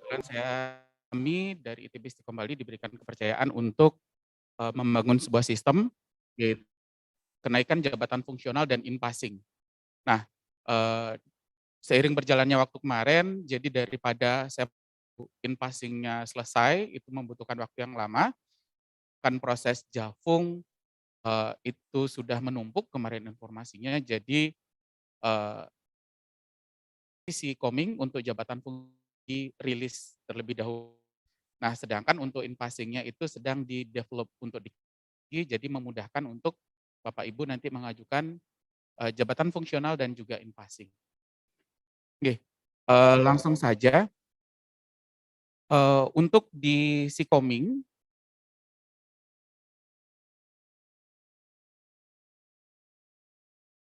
kebetulan kami dari ITB Istiqomah diberikan kepercayaan untuk membangun sebuah sistem, yaitu kenaikan jabatan fungsional dan in-passing. Nah, eee, seiring berjalannya waktu kemarin, jadi daripada saya in-passing-nya selesai, itu membutuhkan waktu yang lama, kan proses Jafung, itu sudah menumpuk kemarin informasinya, jadi, eee, si Koming untuk jabatan fungsi rilis terlebih dahulu. Nah, sedangkan untuk in-passing-nya itu sedang di-develop untuk jadi memudahkan untuk Bapak Ibu nanti mengajukan, jabatan fungsional dan juga in-passing. Oke, langsung saja, untuk di Sikoming,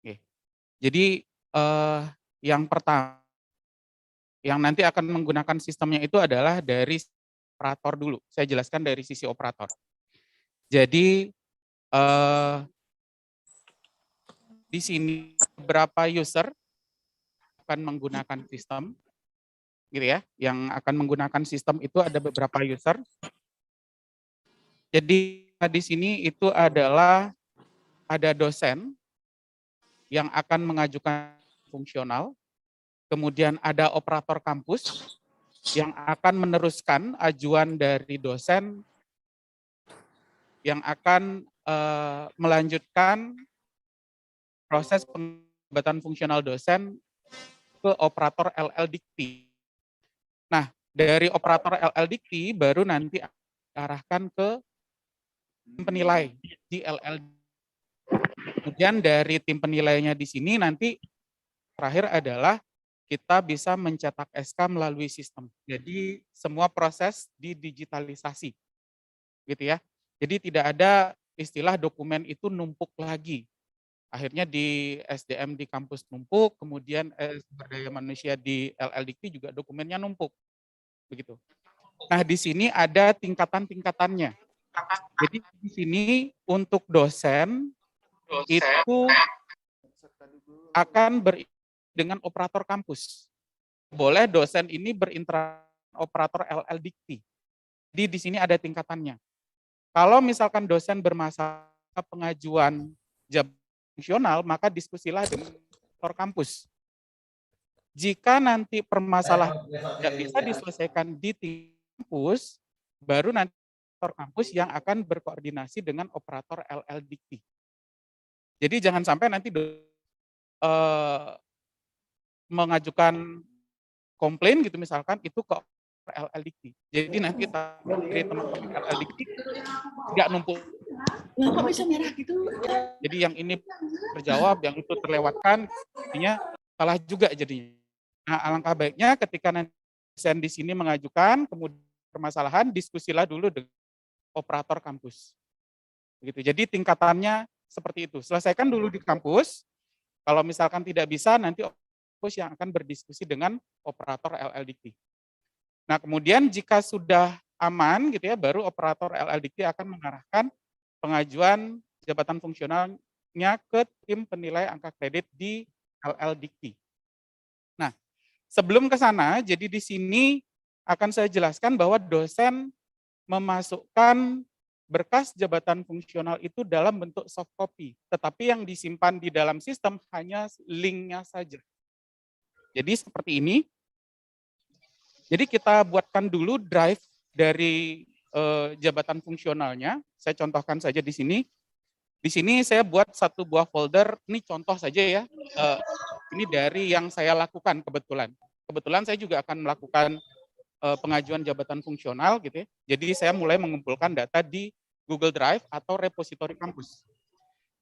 oke, jadi, yang pertama, yang nanti akan menggunakan sistemnya itu adalah dari operator dulu, saya jelaskan dari sisi operator. Jadi, di sini beberapa user akan menggunakan sistem, gitu ya, yang akan menggunakan sistem itu ada beberapa user. Jadi di sini itu adalah ada dosen yang akan mengajukan fungsional, kemudian ada operator kampus yang akan meneruskan ajuan dari dosen yang akan, melanjutkan proses penjabatan fungsional dosen ke operator LL Dikti. Nah, dari operator LL Dikti baru nanti diarahkan ke tim penilai di LL. Kemudian dari tim penilainya di sini nanti terakhir adalah kita bisa mencetak SK melalui sistem. Jadi semua proses didigitalisasi, gitu ya. Jadi tidak ada istilah dokumen itu numpuk lagi. Akhirnya di SDM di kampus numpuk, kemudian sumber daya manusia di LL Dikti juga dokumennya numpuk, begitu. Nah, di sini ada tingkatan-tingkatannya. Jadi di sini untuk dosen itu akan dengan operator kampus. Boleh dosen ini berinteraksi operator LL Dikti. Jadi di sini ada tingkatannya. Kalau misalkan dosen bermasalah pengajuan jabatan fungsional, maka diskusilah dengan operator kampus. Jika nanti permasalahan tidak bisa diselesaikan di kampus, baru nanti operator kampus yang akan berkoordinasi dengan operator LL Dikti. Jadi jangan sampai nanti mengajukan komplain gitu misalkan itu ke LL Dikti. Jadi nanti dari teman-teman LL Dikti nggak numpuk. Lah kok bisa merah gitu? Jadi yang ini terjawab, yang itu terlewatkan, artinya salah juga jadinya. Nah, alangkah baiknya ketika nanti dosen di sini mengajukan, kemudian permasalahan, diskusilah dulu dengan operator kampus. Begitu. Jadi tingkatannya seperti itu. Selesaikan dulu di kampus. Kalau misalkan tidak bisa, nanti kampus yang akan berdiskusi dengan operator LL Dikti. Nah, kemudian jika sudah aman gitu ya, baru operator LL Dikti akan mengarahkan pengajuan jabatan fungsionalnya ke tim penilai angka kredit di LL Dikti. Nah, sebelum ke sana, jadi di sini akan saya jelaskan bahwa dosen memasukkan berkas jabatan fungsional itu dalam bentuk soft copy, tetapi yang disimpan di dalam sistem hanya linknya saja. Jadi seperti ini. Jadi kita buatkan dulu drive dari jabatan fungsionalnya. Saya contohkan saja di sini. Di sini saya buat satu buah folder, ini contoh saja ya. Ini dari yang saya lakukan kebetulan. Kebetulan saya juga akan melakukan pengajuan jabatan fungsional gitu ya. Jadi saya mulai mengumpulkan data di Google Drive atau repositori kampus.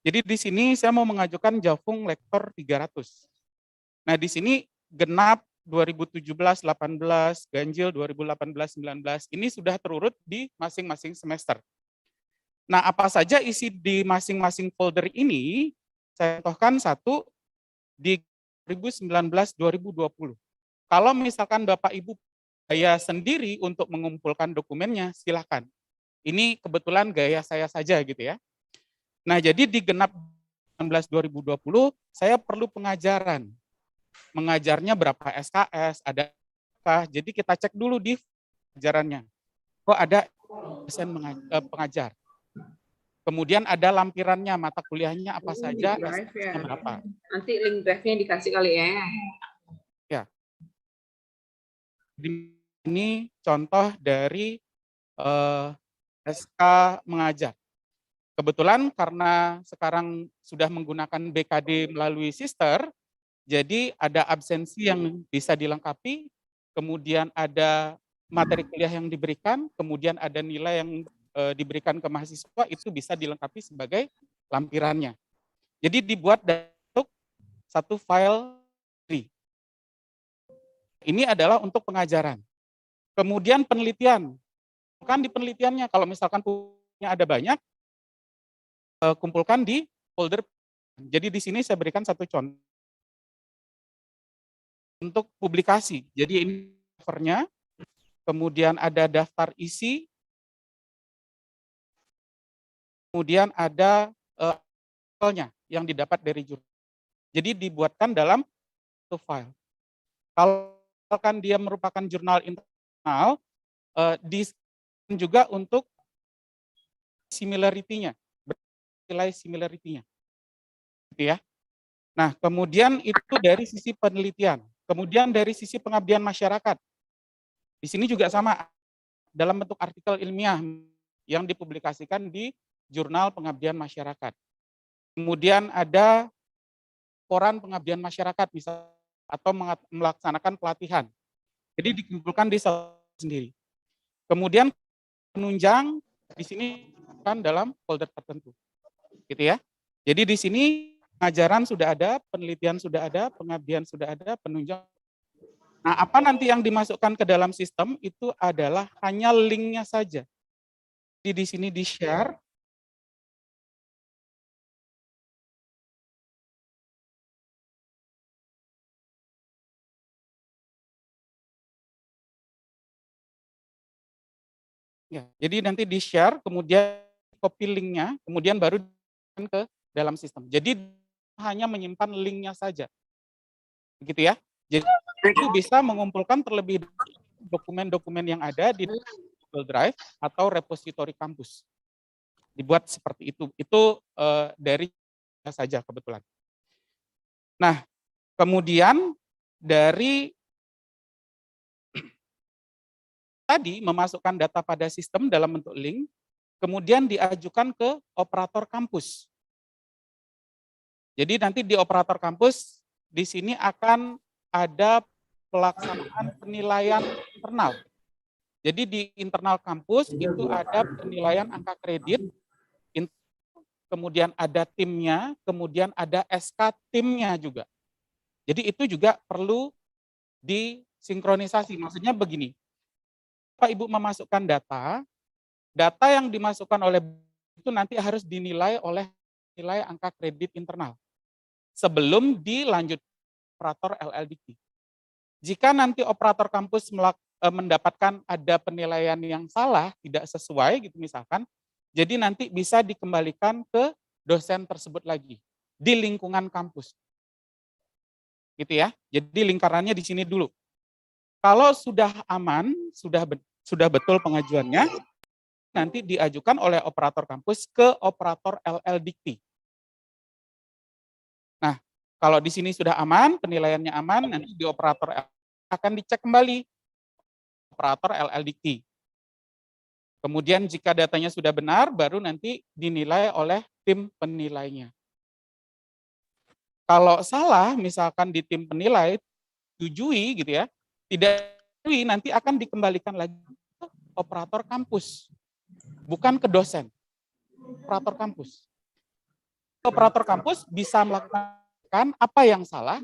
Jadi di sini saya mau mengajukan Jafung Lektor 300. Nah, di sini genap 2017, 18, ganjil 2018, 19, ini sudah terurut di masing-masing semester. Nah, apa saja isi di masing-masing folder ini, saya contohkan satu di 2019-2020. Kalau misalkan Bapak Ibu gaya sendiri untuk mengumpulkan dokumennya, silakan. Ini kebetulan gaya saya saja gitu ya. Nah, jadi di genap 2019-2020, saya perlu pengajaran. Mengajarnya berapa SKS, ada apakah. Jadi kita cek dulu di pelajarannya. Kok ada dosen pengajar. Kemudian ada lampirannya, mata kuliahnya apa Di saja, drive ya. SKS-nya berapa. Nanti link drive-nya dikasih kali ya. Ya. Ini contoh dari SK mengajar. Kebetulan karena sekarang sudah menggunakan BKD melalui Sister, jadi ada absensi yang bisa dilengkapi, kemudian ada materi kuliah yang diberikan, kemudian ada nilai yang diberikan ke mahasiswa, itu bisa dilengkapi sebagai lampirannya. Jadi dibuat untuk satu file. Ini adalah untuk pengajaran. Kemudian penelitian. Kan di penelitiannya, kalau misalkan punya ada banyak, kumpulkan di folder. Jadi di sini saya berikan satu contoh untuk publikasi. Jadi ini covernya, kemudian ada daftar isi, kemudian ada artikelnya yang didapat dari jurnal. Jadi dibuatkan dalam satu file. Kalau misalkan dia merupakan jurnal internal, juga untuk similarity-nya, nilai similarity-nya. Gitu ya. Nah, kemudian itu dari sisi penelitian. Kemudian dari sisi pengabdian masyarakat. Di sini juga sama, dalam bentuk artikel ilmiah yang dipublikasikan di Jurnal Pengabdian Masyarakat. Kemudian ada koran pengabdian masyarakat misalnya, atau melaksanakan pelatihan. Jadi dikumpulkan di sendiri. Kemudian penunjang di sini kan dalam folder tertentu. Gitu ya. Jadi di sini pengajaran sudah ada, penelitian sudah ada, pengabdian sudah ada, penunjang. Nah, apa nanti yang dimasukkan ke dalam sistem itu adalah hanya linknya saja. Jadi di sini di-share. Ya, jadi nanti di-share, kemudian copy linknya, kemudian baru ke dalam sistem. Jadi hanya menyimpan linknya saja. Begitu ya. Jadi itu bisa mengumpulkan terlebih dokumen-dokumen yang ada di Google Drive atau repositori kampus. Dibuat seperti itu. Itu dari saja kebetulan. Nah, kemudian dari tadi memasukkan data pada sistem dalam bentuk link, kemudian diajukan ke operator kampus. Jadi nanti di operator kampus, di sini akan ada pelaksanaan penilaian internal. Jadi di internal kampus itu ada penilaian angka kredit, kemudian ada timnya, kemudian ada SK timnya juga. Jadi itu juga perlu disinkronisasi. Maksudnya begini, Pak Ibu memasukkan data yang dimasukkan oleh itu nanti harus dinilai oleh nilai angka kredit internal sebelum dilanjut operator LLDK. Jika nanti operator kampus mendapatkan ada penilaian yang salah, tidak sesuai gitu misalkan, jadi nanti bisa dikembalikan ke dosen tersebut lagi di lingkungan kampus. Gitu ya. Jadi lingkarannya di sini dulu. Kalau sudah aman, sudah betul pengajuannya, nanti diajukan oleh operator kampus ke operator LLDK. Nah, kalau di sini sudah aman, penilaiannya aman, nanti di operator akan dicek kembali operator LLDK. Kemudian jika datanya sudah benar, baru nanti dinilai oleh tim penilainya. Kalau salah, misalkan di tim penilai, setujui gitu ya, tidak setujui, nanti akan dikembalikan lagi ke operator kampus, bukan ke dosen, operator kampus. Operator kampus bisa melakukan apa yang salah,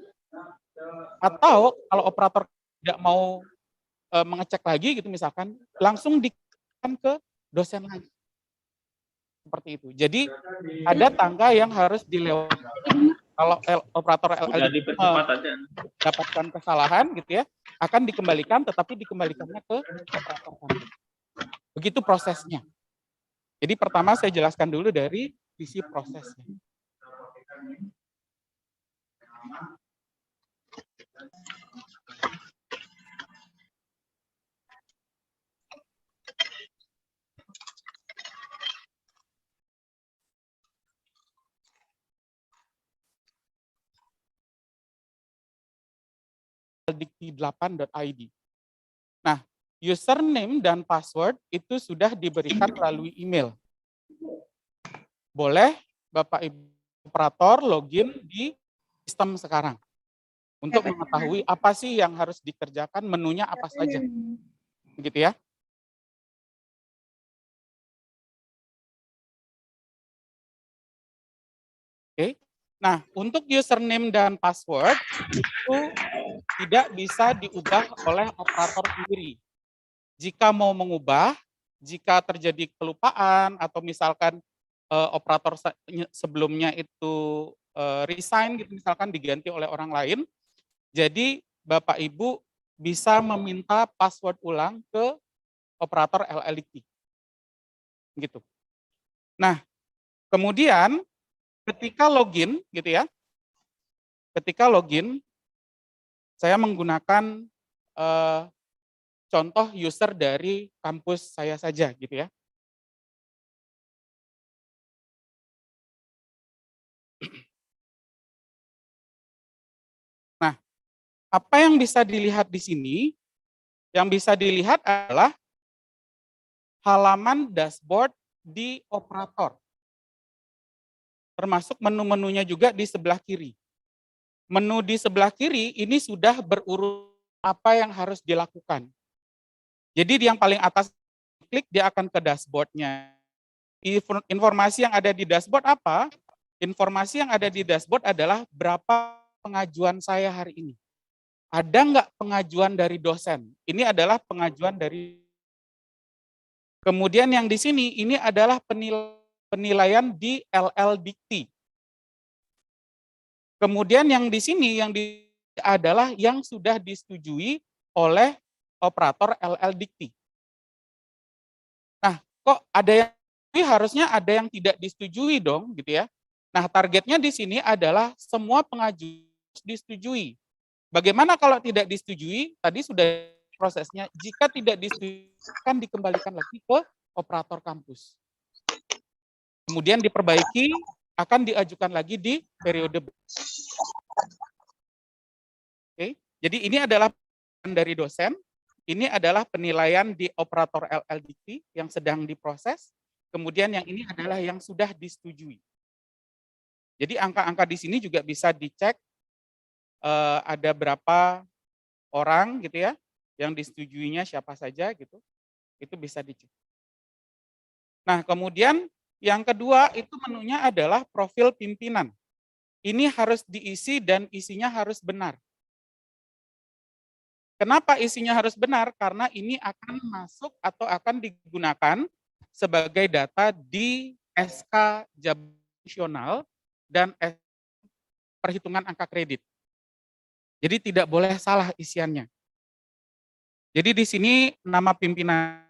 atau kalau operator tidak mau mengecek lagi gitu misalkan, langsung dikembalikan ke dosen lagi. Seperti itu. Jadi ada tangga yang harus dilewati. Kalau operator LLD mendapatkan kesalahan gitu ya, akan dikembalikan, tetapi dikembalikannya ke operator kampus. Begitu prosesnya. Jadi pertama saya jelaskan dulu dari sisi prosesnya. llldikti8.id. Nah, username dan password itu sudah diberikan melalui email. Boleh Bapak Ibu operator login di sistem sekarang untuk mengetahui apa sih yang harus dikerjakan, menunya apa saja. Begitu ya. Oke. Nah, untuk username dan password itu tidak bisa diubah oleh operator sendiri. Jika mau mengubah, jika terjadi kelupaan atau misalkan operator sebelumnya itu resign gitu misalkan diganti oleh orang lain, jadi Bapak Ibu bisa meminta password ulang ke operator LLDikti. Gitu. Nah, kemudian ketika login gitu ya. Ketika login saya menggunakan contoh user dari kampus saya saja gitu ya. Nah, apa yang bisa dilihat di sini? Yang bisa dilihat adalah halaman dashboard di operator. Termasuk menu-menunya juga di sebelah kiri. Menu di sebelah kiri ini sudah berurut apa yang harus dilakukan. Jadi di yang paling atas klik dia akan ke dashboard-nya. Informasi yang ada di dashboard apa? Informasi yang ada di dashboard adalah berapa pengajuan saya hari ini. Ada nggak pengajuan dari dosen? Ini adalah pengajuan dari. Kemudian yang di sini ini adalah penilaian di LLDikti. Kemudian yang di sini adalah yang sudah disetujui oleh operator LLDikti. Nah, kok ada yang harusnya ada yang tidak disetujui dong, gitu ya. Nah, targetnya di sini adalah semua pengajuan disetujui. Bagaimana kalau tidak disetujui? Tadi sudah prosesnya. Jika tidak disetujui, akan dikembalikan lagi ke operator kampus. Kemudian diperbaiki, akan diajukan lagi di periode. Oke, jadi ini adalah dari dosen. Ini adalah penilaian di operator LLDikti yang sedang diproses. Kemudian yang ini adalah yang sudah disetujui. Jadi angka-angka di sini juga bisa dicek ada berapa orang gitu ya yang disetujuinya siapa saja gitu. Itu bisa dicek. Nah, kemudian yang kedua itu menunya adalah profil pimpinan. Ini harus diisi dan isinya harus benar. Kenapa isinya harus benar? Karena ini akan masuk atau akan digunakan sebagai data di SK jabatan nasional dan perhitungan angka kredit. Jadi tidak boleh salah isiannya. Jadi di sini nama pimpinan.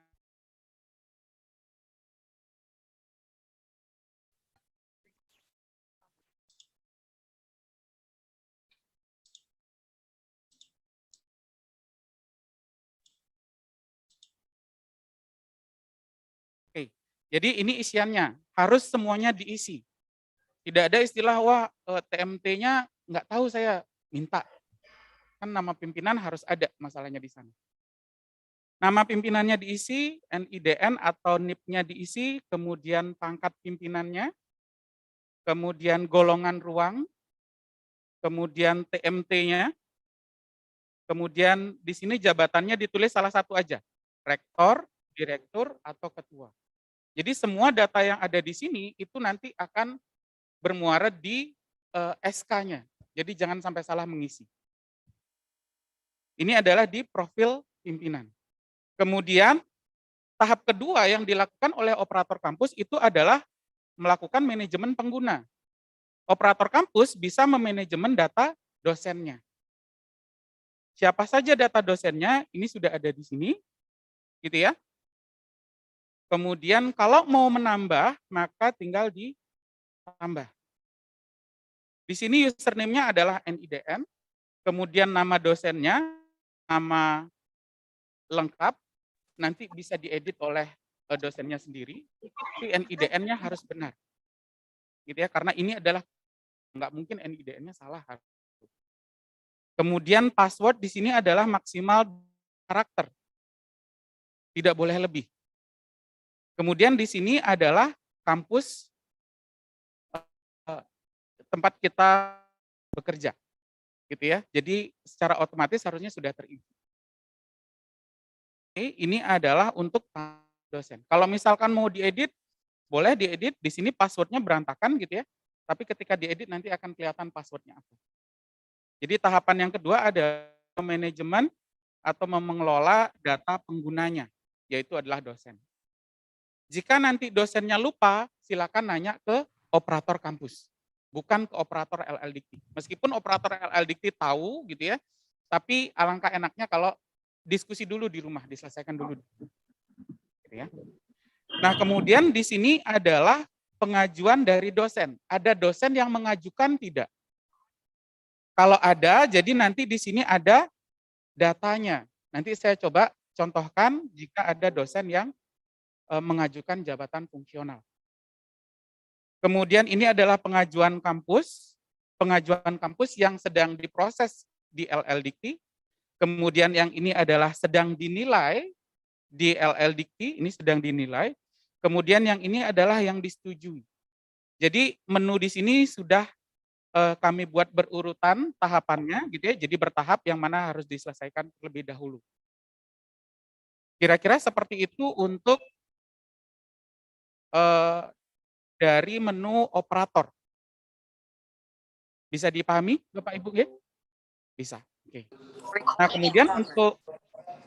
Oke, jadi ini isiannya, harus semuanya diisi. Tidak ada istilah, wah TMT-nya nggak tahu saya, minta. Kan nama pimpinan harus ada masalahnya di sana. Nama pimpinannya diisi, NIDN atau NIP-nya diisi, kemudian pangkat pimpinannya, kemudian golongan ruang, kemudian TMT-nya, kemudian di sini jabatannya ditulis salah satu aja, rektor, direktur, atau ketua. Jadi semua data yang ada di sini itu nanti akan bermuara di SK-nya. Jadi jangan sampai salah mengisi. Ini adalah di profil pimpinan. Kemudian tahap kedua yang dilakukan oleh operator kampus itu adalah melakukan manajemen pengguna. Operator kampus bisa memanajemen data dosennya. Siapa saja data dosennya, ini sudah ada di sini, gitu ya. Kemudian kalau mau menambah, maka tinggal ditambah. Di sini username-nya adalah NIDN, kemudian nama dosennya, nama lengkap, nanti bisa diedit oleh dosennya sendiri, tapi NIDN-nya harus benar. Gitu ya, karena ini adalah nggak mungkin NIDN-nya salah. Kemudian password di sini adalah maksimal karakter. Tidak boleh lebih. Kemudian di sini adalah kampus tempat kita bekerja, gitu ya. Jadi secara otomatis harusnya sudah terisi. Ini adalah untuk dosen. Kalau misalkan mau diedit, boleh diedit. Di sini passwordnya berantakan gitu ya. Tapi ketika diedit nanti akan kelihatan passwordnya apa. Jadi tahapan yang kedua ada manajemen atau mengelola data penggunanya, yaitu adalah dosen. Jika nanti dosennya lupa, silakan nanya ke operator kampus, bukan ke operator LLDikti. Meskipun operator LLDikti tahu gitu ya, tapi alangkah enaknya kalau diskusi dulu di rumah, diselesaikan dulu. Gitu ya. Nah, kemudian di sini adalah pengajuan dari dosen. Ada dosen yang mengajukan tidak? Kalau ada, jadi nanti di sini ada datanya. Nanti saya coba contohkan jika ada dosen yang mengajukan jabatan fungsional. Kemudian ini adalah pengajuan kampus yang sedang diproses di LLDikti. Kemudian yang ini adalah sedang dinilai di LLDikti, ini sedang dinilai. Kemudian yang ini adalah yang disetujui. Jadi menu di sini sudah kami buat berurutan tahapannya gitu ya. Jadi bertahap yang mana harus diselesaikan terlebih dahulu. Kira-kira seperti itu untuk dari menu operator. Bisa dipahami Bapak Ibu ya? Bisa. Oke. Nah, kemudian untuk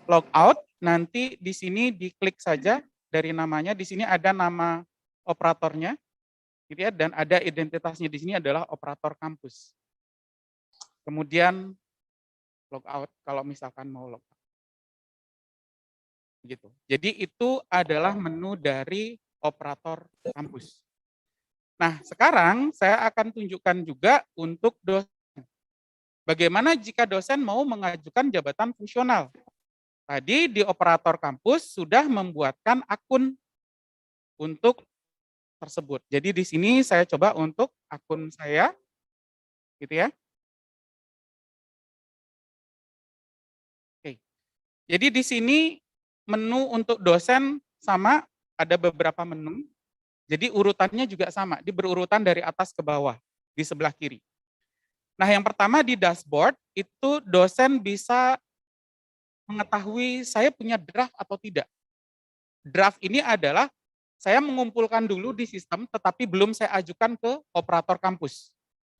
logout nanti di sini diklik saja dari namanya. Di sini ada nama operatornya gitu ya, dan ada identitasnya di sini adalah operator kampus. Kemudian logout kalau misalkan mau logout. Gitu. Jadi itu adalah menu dari operator kampus. Nah, sekarang saya akan tunjukkan juga untuk dosen. Bagaimana jika dosen mau mengajukan jabatan fungsional? Tadi di operator kampus sudah membuatkan akun untuk tersebut. Jadi di sini saya coba untuk akun saya, gitu ya. Oke. Jadi di sini menu untuk dosen sama, ada beberapa menu. Jadi urutannya juga sama, di berurutan dari atas ke bawah, di sebelah kiri. Nah, yang pertama di dashboard, itu dosen bisa mengetahui saya punya draft atau tidak. Draft ini adalah saya mengumpulkan dulu di sistem, tetapi belum saya ajukan ke operator kampus.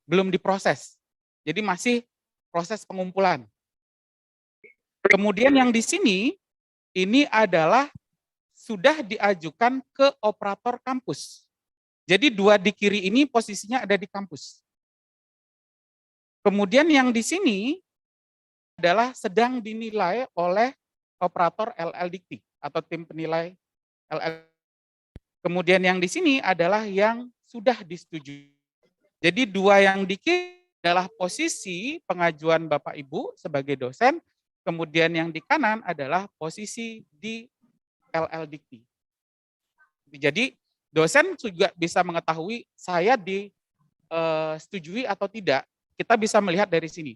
Belum diproses. Jadi masih proses pengumpulan. Kemudian yang di sini, ini adalah sudah diajukan ke operator kampus. Jadi dua di kiri ini posisinya ada di kampus. Kemudian yang di sini adalah sedang dinilai oleh operator LLDikti atau tim penilai LL. Kemudian yang di sini adalah yang sudah disetujui. Jadi dua yang di kiri adalah posisi pengajuan Bapak Ibu sebagai dosen, kemudian yang di kanan adalah posisi di LLDikti. Jadi dosen juga bisa mengetahui saya disetujui atau tidak. Kita bisa melihat dari sini.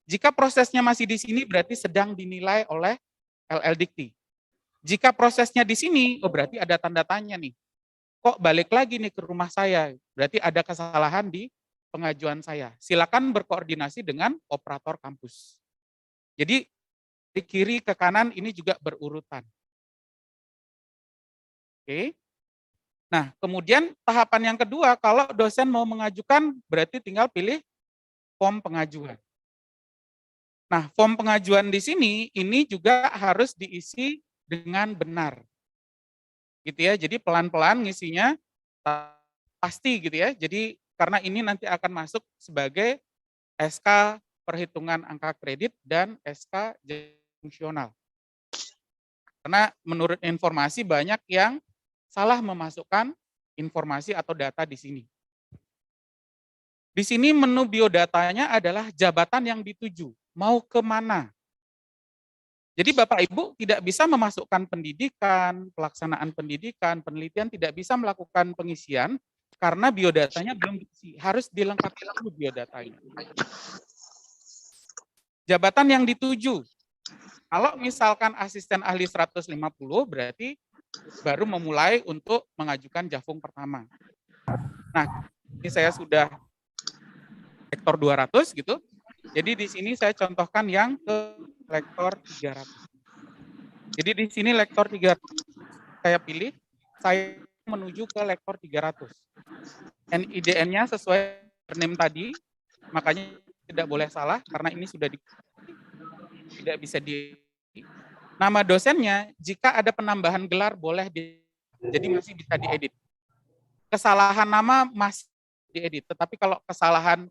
Jika prosesnya masih di sini berarti sedang dinilai oleh LLDikti. Jika prosesnya di sini, oh berarti ada tanda tanya nih. Kok balik lagi nih ke rumah saya? Berarti ada kesalahan di pengajuan saya. Silakan berkoordinasi dengan operator kampus. Jadi di kiri ke kanan ini juga berurutan. Oke. Nah, kemudian tahapan yang kedua, kalau dosen mau mengajukan berarti tinggal pilih form pengajuan. Nah, form pengajuan di sini ini juga harus diisi dengan benar. Gitu ya. Jadi pelan-pelan ngisinya pasti gitu ya. Jadi karena ini nanti akan masuk sebagai SK perhitungan angka kredit dan SK fungsional. Karena menurut informasi banyak yang salah memasukkan informasi atau data di sini. Di sini menu biodatanya adalah jabatan yang dituju, mau ke mana. Jadi Bapak Ibu tidak bisa memasukkan pendidikan, pelaksanaan pendidikan, penelitian, tidak bisa melakukan pengisian karena biodatanya belum diisi, harus dilengkapi dulu biodatanya. Jabatan yang dituju. Kalau misalkan asisten ahli 150, berarti baru memulai untuk mengajukan Jafung pertama. Nah, ini saya sudah lektor 200 gitu. Jadi di sini saya contohkan yang ke lektor 300. Jadi di sini lektor 300 saya pilih, saya menuju ke lektor 300. NIDN-nya sesuai name tadi, makanya tidak boleh salah karena ini sudah tidak bisa di nama dosennya. Jika ada penambahan gelar boleh jadi masih bisa diedit. Kesalahan nama masih diedit, tetapi kalau kesalahan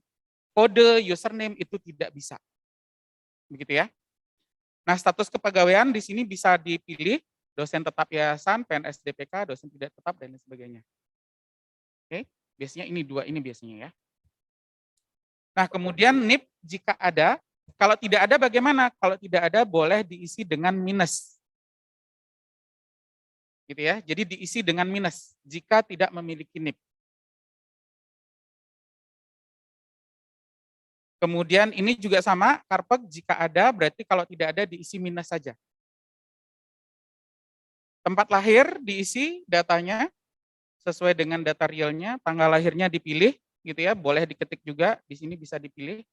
kode username itu tidak bisa. Begitu ya. Nah, status kepegawaian di sini bisa dipilih dosen tetap yayasan, PNS DPK, dosen tidak tetap dan lain sebagainya. Oke, biasanya ini dua ini biasanya ya. Nah, kemudian NIP jika ada, kalau tidak ada bagaimana? Kalau tidak ada boleh diisi dengan minus. Gitu ya. Jadi diisi dengan minus jika tidak memiliki NIP. Kemudian ini juga sama, Karpeg jika ada berarti kalau tidak ada diisi minus saja. Tempat lahir diisi datanya sesuai dengan data realnya, tanggal lahirnya dipilih gitu ya, boleh diketik juga, di sini bisa dipilih.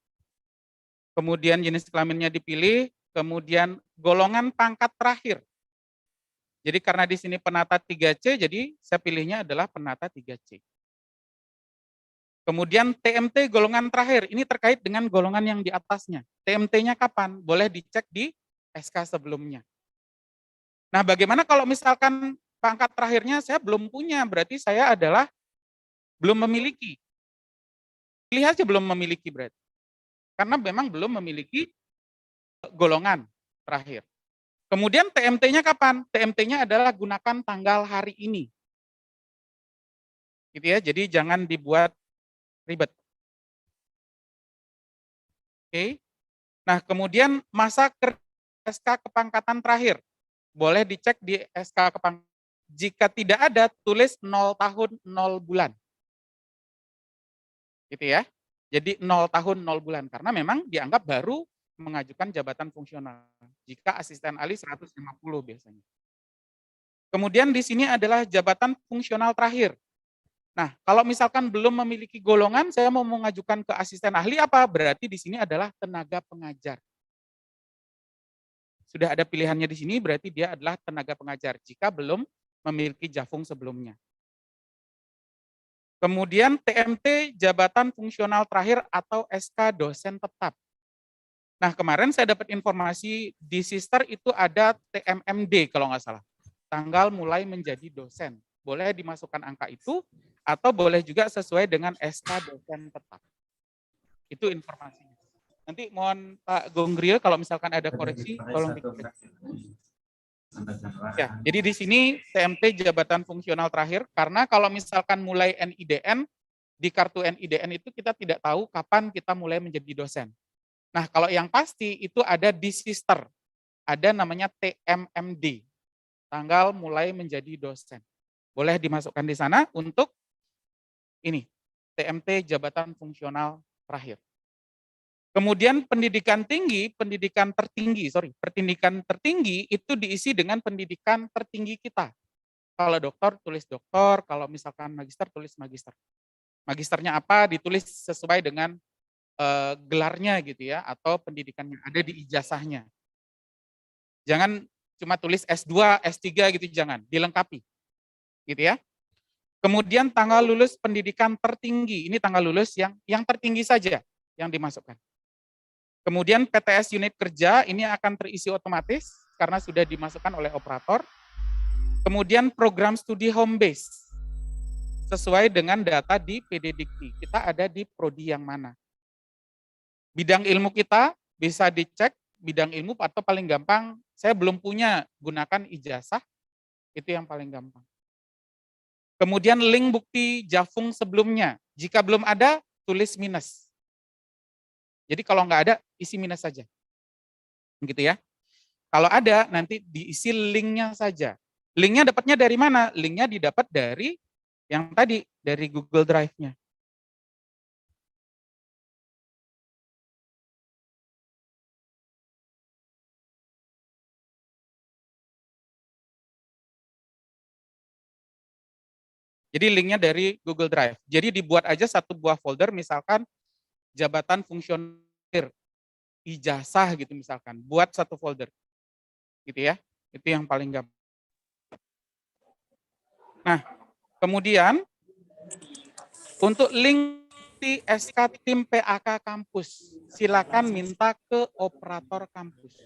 Kemudian jenis kelaminnya dipilih, kemudian golongan pangkat terakhir. Jadi karena di sini penata 3C, jadi saya pilihnya adalah penata 3C. Kemudian TMT golongan terakhir, ini terkait dengan golongan yang di atasnya. TMT-nya kapan? Boleh dicek di SK sebelumnya. Nah, bagaimana kalau misalkan pangkat terakhirnya saya belum punya, berarti saya adalah belum memiliki. Pilih aja belum memiliki berarti. Karena memang belum memiliki golongan terakhir. Kemudian TMT-nya kapan? TMT-nya adalah gunakan tanggal hari ini. Gitu ya, jadi jangan dibuat ribet. Oke. Nah, kemudian masa kerja SK kepangkatan terakhir. Boleh dicek di SK kepangkatan. Jika tidak ada, tulis 0 tahun 0 bulan. Gitu ya. Jadi 0 tahun 0 bulan karena memang dianggap baru mengajukan jabatan fungsional. Jika asisten ahli 150 biasanya. Kemudian di sini adalah jabatan fungsional terakhir. Nah, kalau misalkan belum memiliki golongan, saya mau mengajukan ke asisten ahli apa? Berarti di sini adalah tenaga pengajar. Sudah ada pilihannya di sini, berarti dia adalah tenaga pengajar jika belum memiliki Jafung sebelumnya. Kemudian TMT jabatan fungsional terakhir atau SK dosen tetap. Nah, kemarin saya dapat informasi di Sister itu ada TMMD kalau nggak salah. Tanggal mulai menjadi dosen. Boleh dimasukkan angka itu atau boleh juga sesuai dengan SK dosen tetap. Itu informasinya. Nanti mohon Pak Gonggrio kalau misalkan ada koreksi, tolong dikoreksi. Ya, jadi di sini TMT jabatan fungsional terakhir, karena kalau misalkan mulai NIDN, di kartu NIDN itu kita tidak tahu kapan kita mulai menjadi dosen. Nah, kalau yang pasti itu ada di Sister, ada namanya TMMD, tanggal mulai menjadi dosen. Boleh dimasukkan di sana untuk ini, TMT jabatan fungsional terakhir. Kemudian pendidikan tertinggi itu diisi dengan pendidikan tertinggi kita. Kalau dokter tulis dokter, kalau misalkan magister tulis magister. Magisternya apa ditulis sesuai dengan gelarnya gitu ya, atau pendidikan yang ada di ijazahnya. Jangan cuma tulis S2, S3 gitu, jangan, dilengkapi. Gitu ya. Kemudian tanggal lulus pendidikan tertinggi, ini tanggal lulus yang tertinggi saja yang dimasukkan. Kemudian PTS unit kerja ini akan terisi otomatis karena sudah dimasukkan oleh operator. Kemudian program studi home base sesuai dengan data di PD Dikti. Kita ada di prodi yang mana? Bidang ilmu kita bisa dicek bidang ilmu atau paling gampang saya belum punya, gunakan ijazah. Itu yang paling gampang. Kemudian link bukti Jafung sebelumnya. Jika belum ada, tulis minus. Jadi kalau nggak ada, isi minus saja. Gitu ya. Kalau ada, nanti diisi linknya saja. Linknya dapatnya dari mana? Linknya didapat dari yang tadi, dari Google Drive-nya. Jadi linknya dari Google Drive. Jadi dibuat aja satu buah folder, misalkan jabatan fungsioner, ijazah gitu misalkan. Buat satu folder. Gitu ya. Itu yang paling gampang. Nah, kemudian untuk link di SK tim PAK kampus, silakan minta ke operator kampus.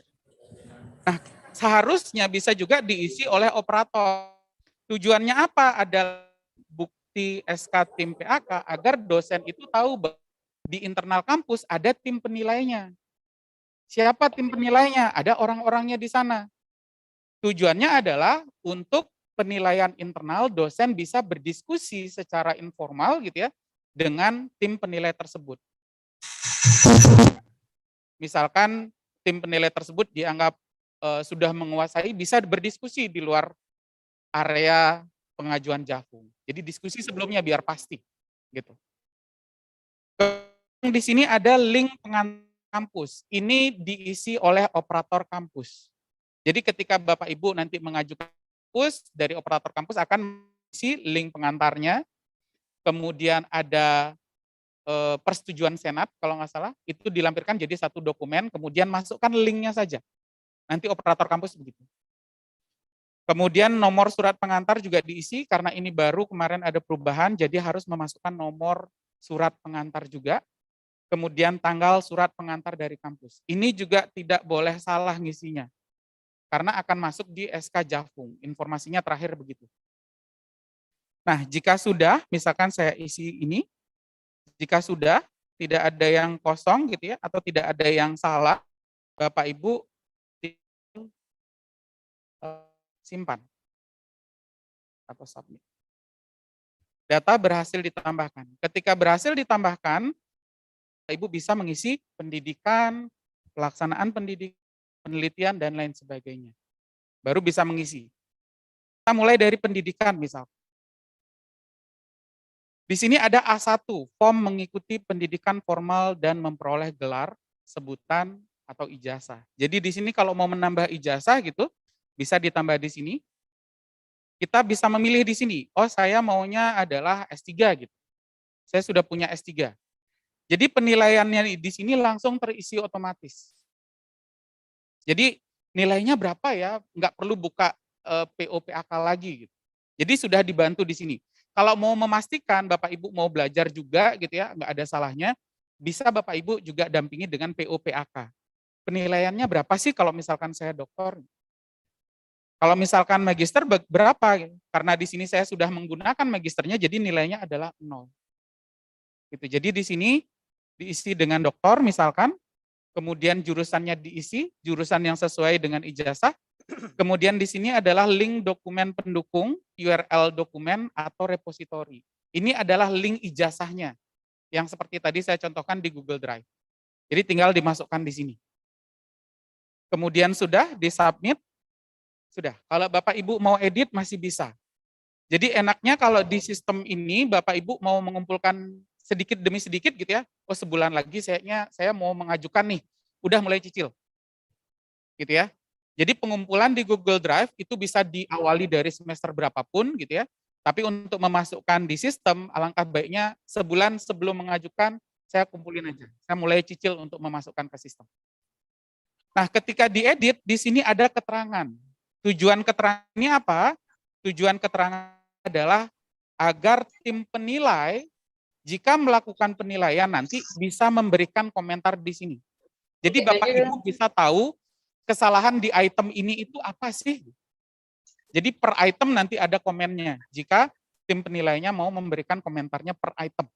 Nah, seharusnya bisa juga diisi oleh operator. Tujuannya apa? Ada bukti SK tim PAK agar dosen itu tahu bahwa di internal kampus ada tim penilainya. Siapa tim penilainya? Ada orang-orangnya di sana. Tujuannya adalah untuk penilaian internal dosen bisa berdiskusi secara informal gitu ya dengan tim penilai tersebut. Misalkan tim penilai tersebut dianggap sudah menguasai, bisa berdiskusi di luar area pengajuan JAFUM. Jadi diskusi sebelumnya biar pasti gitu. Di sini ada link pengantar kampus. Ini diisi oleh operator kampus. Jadi ketika Bapak Ibu nanti mengajukan kampus, dari operator kampus akan isi link pengantarnya, kemudian ada persetujuan senat kalau nggak salah, itu dilampirkan jadi satu dokumen, kemudian masukkan linknya saja. Nanti operator kampus begitu. Kemudian nomor surat pengantar juga diisi, karena ini baru kemarin ada perubahan, jadi harus memasukkan nomor surat pengantar juga. Kemudian tanggal surat pengantar dari kampus. Ini juga tidak boleh salah ngisinya. Karena akan masuk di SK JAFUM, informasinya terakhir begitu. Nah, jika sudah, misalkan saya isi ini, jika sudah, tidak ada yang kosong gitu ya, atau tidak ada yang salah, Bapak Ibu simpan atau submit. Data berhasil ditambahkan. Ketika berhasil ditambahkan, Bapak Ibu bisa mengisi pendidikan, pelaksanaan pendidikan, penelitian, dan lain sebagainya. Baru bisa mengisi. Kita mulai dari pendidikan misal. Di sini ada A1, form mengikuti pendidikan formal dan memperoleh gelar, sebutan, atau ijazah. Jadi di sini kalau mau menambah ijazah gitu, bisa ditambah di sini. Kita bisa memilih di sini, oh saya maunya adalah S3 gitu. Saya sudah punya S3. Jadi penilaiannya di sini langsung terisi otomatis. Jadi nilainya berapa ya? Nggak perlu buka PO/PAK lagi gitu. Jadi sudah dibantu di sini. Kalau mau memastikan Bapak Ibu mau belajar juga gitu ya, nggak ada salahnya, bisa Bapak Ibu juga dampingi dengan PO/PAK. Penilaiannya berapa sih kalau misalkan saya doktor? Kalau misalkan magister berapa? Karena di sini saya sudah menggunakan magisternya, jadi nilainya adalah 0. Gitu. Jadi di sini diisi dengan doktor misalkan, kemudian jurusannya diisi, jurusan yang sesuai dengan ijazah, kemudian di sini adalah link dokumen pendukung, URL dokumen atau repositori. Ini adalah link ijazahnya, yang seperti tadi saya contohkan di Google Drive. Jadi tinggal dimasukkan di sini. Kemudian sudah disubmit, sudah. Kalau Bapak Ibu mau edit masih bisa. Jadi enaknya kalau di sistem ini Bapak Ibu mau mengumpulkan sedikit demi sedikit gitu ya, oh sebulan lagi saya mau mengajukan nih, udah mulai cicil. Gitu ya. Jadi pengumpulan di Google Drive itu bisa diawali dari semester berapapun gitu ya. Tapi untuk memasukkan di sistem, alangkah baiknya sebulan sebelum mengajukan, saya kumpulin aja. Saya mulai cicil untuk memasukkan ke sistem. Nah, ketika diedit, di sini ada keterangan. Tujuan keterangan ini apa? Tujuan keterangan adalah agar tim penilai, jika melakukan penilaian nanti bisa memberikan komentar di sini. Jadi Bapak Ibu bisa tahu kesalahan di item ini itu apa sih? Jadi per item nanti ada komennya. Jika tim penilainya mau memberikan komentarnya per item.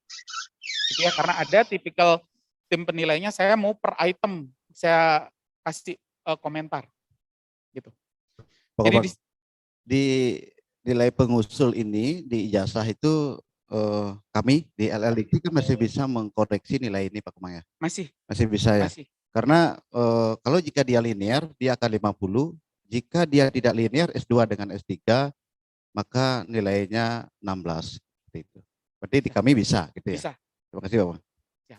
Gitu ya, karena ada tipikal tim penilainya saya mau per item saya kasih komentar. Gitu. Pak Jadi Komar, di nilai pengusul ini di ijazah itu kami di LLDT kan masih bisa mengkoreksi nilai ini Pak Komar ya? masih Bisa ya? masih. Karena kalau jika dia linear dia akan 50, jika dia tidak linear S2 dengan S3 maka nilainya 16. Seperti itu. Berarti di kami bisa gitu ya? Bisa. Terima kasih Bapak. Ya.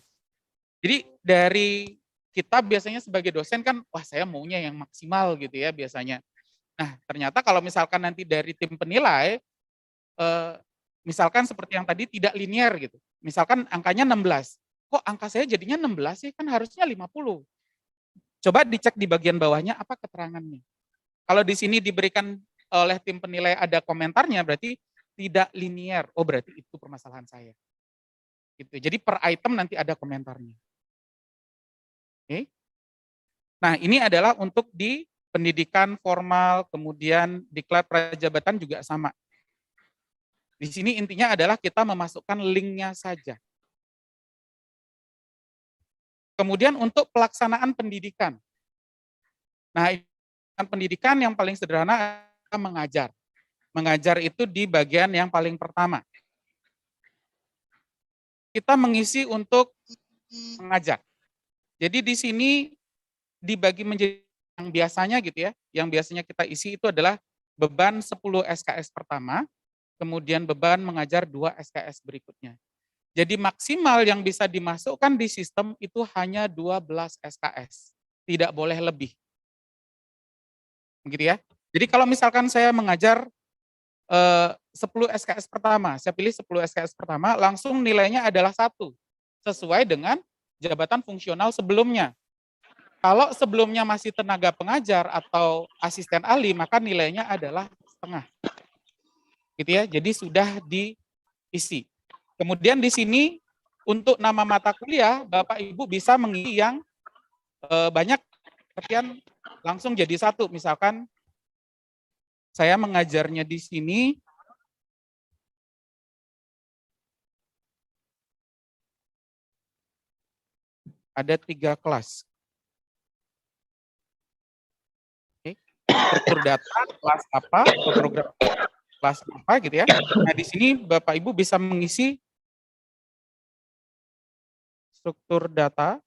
Jadi dari kita biasanya sebagai dosen kan, wah saya maunya yang maksimal gitu ya biasanya. Nah ternyata kalau misalkan nanti dari tim penilai, misalkan seperti yang tadi tidak linear gitu. Misalkan angkanya 16. Kok angka saya jadinya 16 sih? Kan harusnya 50. Coba dicek di bagian bawahnya apa keterangannya. Kalau di sini diberikan oleh tim penilai ada komentarnya, berarti tidak linear. Oh, berarti itu permasalahan saya. Gitu. Jadi per item nanti ada komentarnya. Oke. Nah, ini adalah untuk di pendidikan formal, kemudian diklat prajabatan juga sama. Di sini intinya adalah kita memasukkan linknya saja. Kemudian untuk pelaksanaan pendidikan. Nah, pendidikan yang paling sederhana adalah mengajar. Mengajar itu di bagian yang paling pertama. Kita mengisi untuk mengajar. Jadi di sini dibagi menjadi yang biasanya gitu ya, yang biasanya kita isi itu adalah beban 10 SKS pertama, kemudian beban mengajar 2 SKS berikutnya. Jadi maksimal yang bisa dimasukkan di sistem itu hanya 12 SKS, tidak boleh lebih. Begitu ya. Jadi kalau misalkan saya mengajar 10 SKS pertama, saya pilih 10 SKS pertama, langsung nilainya adalah 1, sesuai dengan jabatan fungsional sebelumnya. Kalau sebelumnya masih tenaga pengajar atau asisten ahli, maka nilainya adalah setengah. Gitu ya, jadi sudah diisi. Kemudian di sini untuk nama mata kuliah, Bapak Ibu bisa mengisi yang banyak, sekian langsung jadi 1. Misalkan saya mengajarnya di sini ada 3 kelas. Oke. Struktur data, kelas apa, program kelas apa gitu ya. Nah, di sini Bapak Ibu bisa mengisi struktur data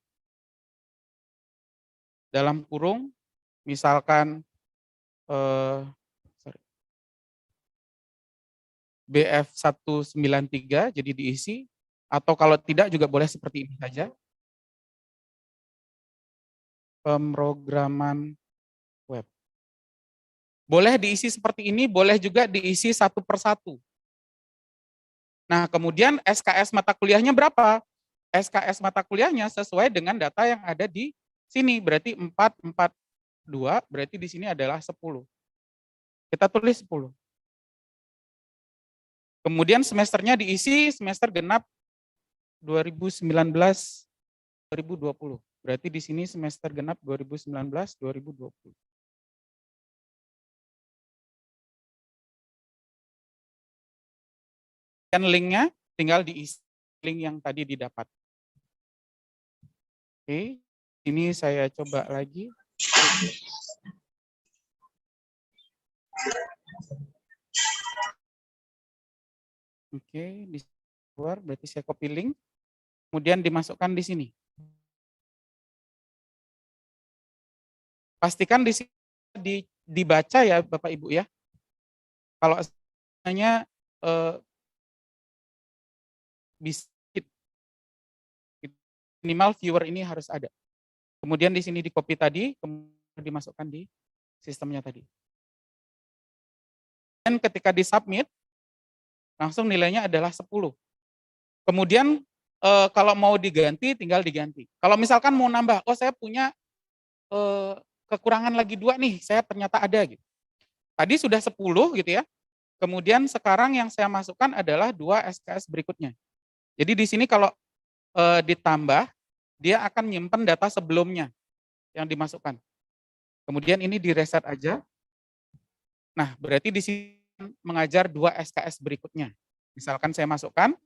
dalam kurung, misalkan BF193 jadi diisi, atau kalau tidak juga boleh seperti ini saja. Pemrograman web. Boleh diisi seperti ini, boleh juga diisi 1 per 1. Nah, kemudian SKS mata kuliahnya berapa? SKS mata kuliahnya sesuai dengan data yang ada di sini, berarti 4, 4, 2, berarti di sini adalah 10. Kita tulis 10. Kemudian semesternya diisi semester genap 2019-2020. Berarti di sini semester genap 2019-2020. Dan linknya tinggal diisi link yang tadi didapat. Oke, ini saya coba lagi. Oke, di luar berarti saya copy link, kemudian dimasukkan di sini. Pastikan di sini dibaca ya Bapak Ibu ya. Kalau hanya bisa minimal viewer ini harus ada. Kemudian di sini di copy tadi, kemudian dimasukkan di sistemnya tadi. Dan ketika di submit, langsung nilainya adalah 10. Kemudian kalau mau diganti, tinggal diganti. Kalau misalkan mau nambah, oh saya punya kekurangan lagi 2 nih, saya ternyata ada gitu. Tadi sudah 10 gitu ya. Kemudian sekarang yang saya masukkan adalah 2 SKS berikutnya. Jadi di sini kalau ditambah, dia akan nyimpen data sebelumnya yang dimasukkan. Kemudian ini di-reset aja. Nah, berarti di sini mengajar 2 SKS berikutnya. Misalkan saya masukkan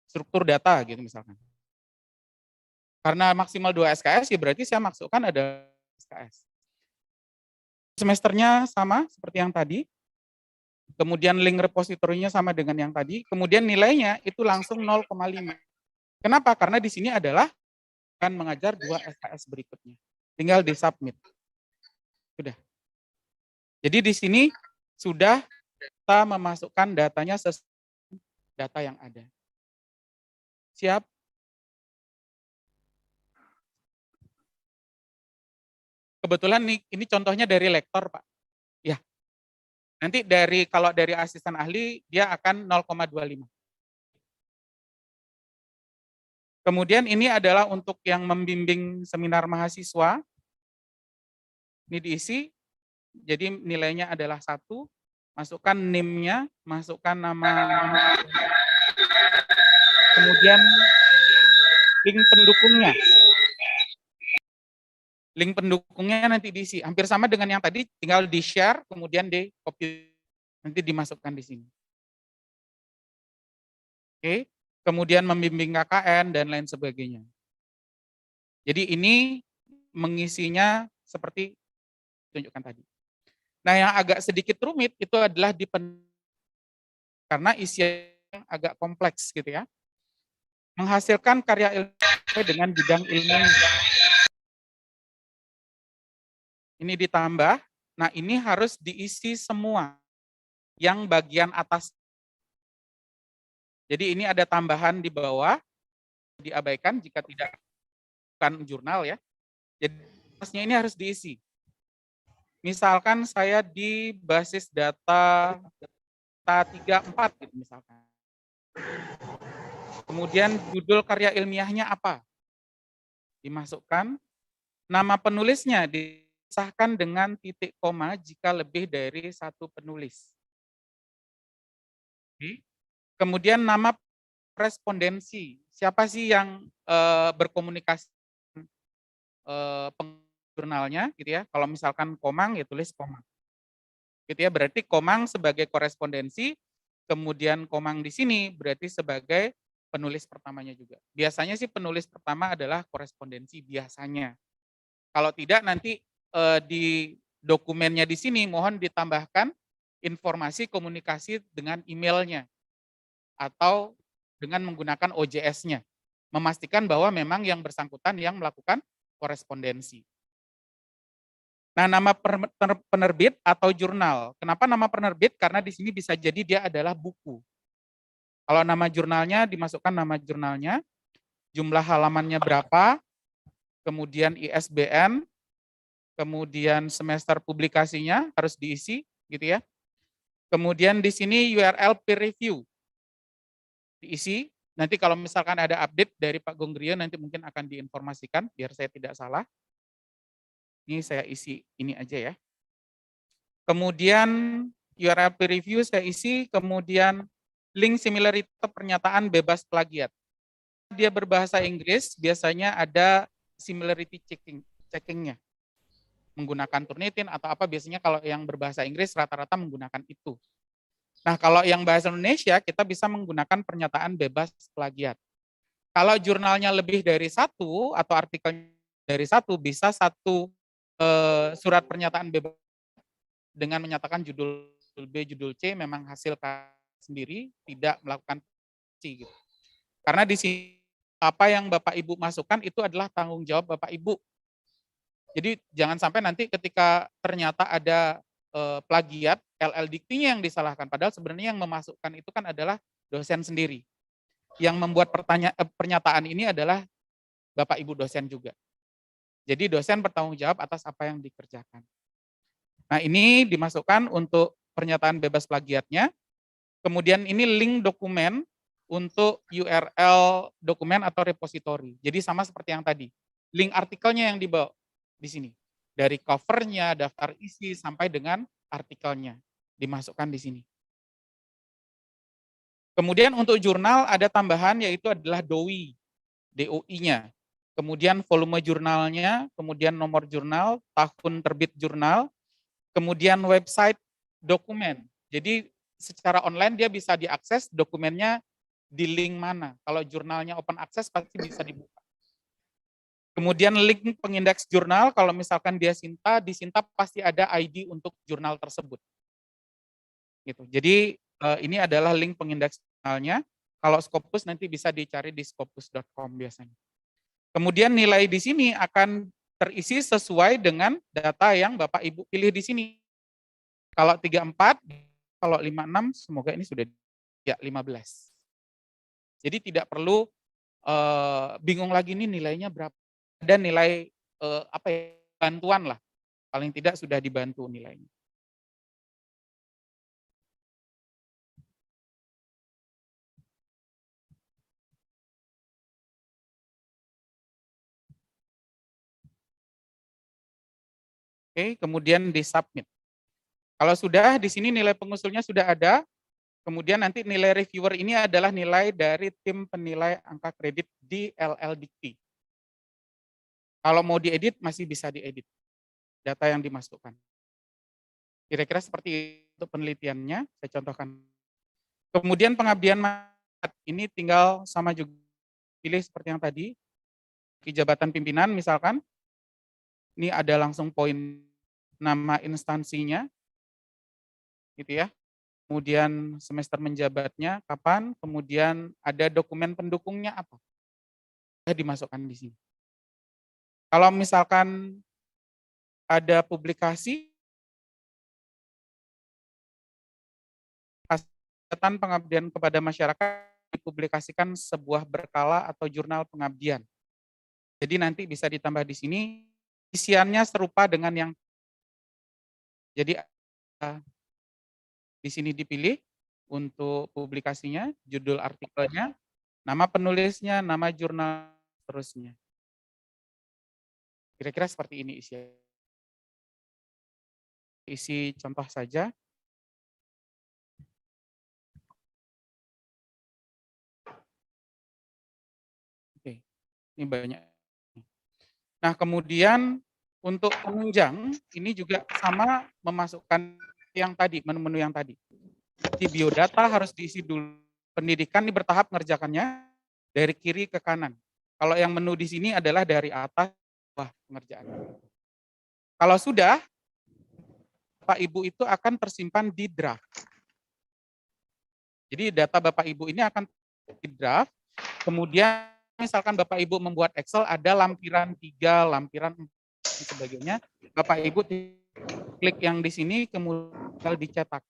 struktur data gitu misalkan. Karena maksimal 2 SKS ya berarti saya masukkan ada SKS. Semesternya sama seperti yang tadi. Kemudian link repositorinya sama dengan yang tadi. Kemudian nilainya itu langsung 0,5. Kenapa? Karena di sini adalah akan mengajar 2 SKS berikutnya. Tinggal di submit. Sudah. Jadi di sini sudah kita memasukkan datanya sesuai data yang ada. Siap? Kebetulan nih, ini contohnya dari lektor, Pak. Ya. Nanti kalau dari asisten ahli dia akan 0,25. Kemudian ini adalah untuk yang membimbing seminar mahasiswa. Ini diisi, jadi nilainya adalah 1, masukkan NIM-nya, masukkan nama mahasiswa, kemudian link pendukungnya. Link pendukungnya nanti diisi, hampir sama dengan yang tadi, tinggal di-share, kemudian di-copy, nanti dimasukkan di sini. Oke, kemudian membimbing KKN, dan lain sebagainya. Jadi ini mengisinya seperti tunjukkan tadi. Nah, yang agak sedikit rumit itu adalah karena isinya agak kompleks gitu ya. Menghasilkan karya ilmu dengan bidang ilmu. Ini ditambah, nah ini harus diisi semua yang bagian atas. Jadi ini ada tambahan di bawah, diabaikan jika tidak bukan jurnal ya. Jadi atasnya ini harus diisi. Misalkan saya di basis data 34 gitu misalkan. Kemudian judul karya ilmiahnya apa? Dimasukkan. Nama penulisnya disahkan dengan titik koma jika lebih dari 1 penulis. Kemudian nama respondensi. Siapa sih yang berkomunikasi jurnalnya gitu ya. Kalau misalkan Komang ya tulis Komang. Gitu ya, berarti Komang sebagai korespondensi, kemudian Komang di sini berarti sebagai penulis pertamanya juga. Biasanya sih penulis pertama adalah korespondensi biasanya. Kalau tidak nanti di dokumennya di sini mohon ditambahkan informasi komunikasi dengan emailnya atau dengan menggunakan OJS-nya. Memastikan bahwa memang yang bersangkutan yang melakukan korespondensi. Nah, nama penerbit atau jurnal. Kenapa nama penerbit? Karena di sini bisa jadi dia adalah buku. Kalau nama jurnalnya dimasukkan nama jurnalnya, jumlah halamannya berapa, kemudian ISBN, kemudian semester publikasinya harus diisi, gitu ya. Kemudian di sini URL peer review diisi. Nanti kalau misalkan ada update dari Pak Gonggrio nanti mungkin akan diinformasikan biar saya tidak salah. Ini saya isi ini aja ya. Kemudian URL peer review saya isi, kemudian link similarity pernyataan bebas plagiat. Dia berbahasa Inggris, biasanya ada similarity checkingnya. Menggunakan Turnitin atau apa, biasanya kalau yang berbahasa Inggris rata-rata menggunakan itu. Nah, kalau yang bahasa Indonesia, kita bisa menggunakan pernyataan bebas plagiat. Kalau jurnalnya lebih dari 1 atau artikelnya dari 1, bisa 1 surat pernyataan bebas dengan menyatakan judul B, judul C memang hasil sendiri, tidak melakukan C gitu. Karena di sini apa yang Bapak Ibu masukkan itu adalah tanggung jawab Bapak Ibu. Jadi jangan sampai nanti ketika ternyata ada plagiat, LL Diktinya yang disalahkan, padahal sebenarnya yang memasukkan itu kan adalah dosen sendiri. Yang membuat pernyataan ini adalah Bapak Ibu dosen juga. Jadi dosen bertanggung jawab atas apa yang dikerjakan. Nah, ini dimasukkan untuk pernyataan bebas plagiatnya. Kemudian ini link dokumen untuk URL dokumen atau repository. Jadi sama seperti yang tadi. Link artikelnya yang dibawa di sini. Dari covernya, daftar isi, sampai dengan artikelnya. Dimasukkan di sini. Kemudian untuk jurnal ada tambahan yaitu adalah DOI, DOI-nya. Kemudian volume jurnalnya, kemudian nomor jurnal, tahun terbit jurnal, kemudian website dokumen. Jadi secara online dia bisa diakses dokumennya di link mana. Kalau jurnalnya open access pasti bisa dibuka. Kemudian link pengindeks jurnal, kalau misalkan dia di Sinta pasti ada ID untuk jurnal tersebut. Gitu. Jadi ini adalah link pengindeks jurnalnya. Kalau Scopus nanti bisa dicari di scopus.com biasanya. Kemudian nilai di sini akan terisi sesuai dengan data yang Bapak Ibu pilih di sini. Kalau 34, kalau 56, semoga ini sudah ya 15. Jadi tidak perlu bingung lagi nih nilainya berapa. Ada nilai bantuan lah. Paling tidak sudah dibantu nilainya. Oke, kemudian di-submit. Kalau sudah, di sini nilai pengusulnya sudah ada, kemudian nanti nilai reviewer ini adalah nilai dari tim penilai angka kredit di LL Dikti. Kalau mau diedit, masih bisa diedit data yang dimasukkan. Kira-kira seperti itu penelitiannya, saya contohkan. Kemudian pengabdian masyarakat, ini tinggal sama juga pilih seperti yang tadi, di jabatan pimpinan misalkan, ini ada langsung poin nama instansinya, gitu ya. Kemudian semester menjabatnya kapan, kemudian ada dokumen pendukungnya apa. Dimasukkan di sini. Kalau misalkan ada publikasi, catatan pengabdian kepada masyarakat dipublikasikan sebuah berkala atau jurnal pengabdian. Jadi nanti bisa ditambah di sini, isiannya serupa dengan yang jadi di sini dipilih untuk publikasinya, judul artikelnya, nama penulisnya, nama jurnal, terusnya. Kira-kira seperti ini isi contoh saja. Oke, ini banyak. Nah, kemudian untuk penunjang, ini juga sama memasukkan yang tadi, menu-menu yang tadi. Di biodata harus diisi dulu. Pendidikan ini bertahap mengerjakannya dari kiri ke kanan. Kalau yang menu di sini adalah dari atas ke bawah pengerjaan. Kalau sudah, Bapak Ibu itu akan tersimpan di draft. Jadi data Bapak Ibu ini akan di draft, kemudian misalkan Bapak Ibu membuat Excel ada lampiran 3, lampiran 4, dan sebagainya. Bapak Ibu klik yang di sini, kemudian dicetak.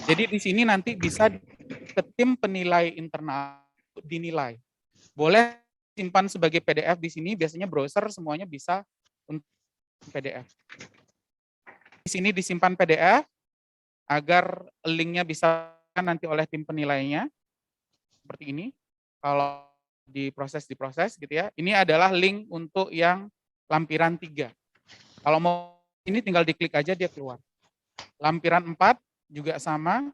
Jadi di sini nanti bisa ke tim penilai internal dinilai. Boleh simpan sebagai PDF di sini, biasanya browser semuanya bisa untuk PDF. Di sini disimpan PDF agar linknya bisa nanti oleh tim penilainya seperti ini. Kalau diproses gitu ya. Ini adalah link untuk yang lampiran 3. Kalau mau ini tinggal diklik aja dia keluar. Lampiran 4 juga sama.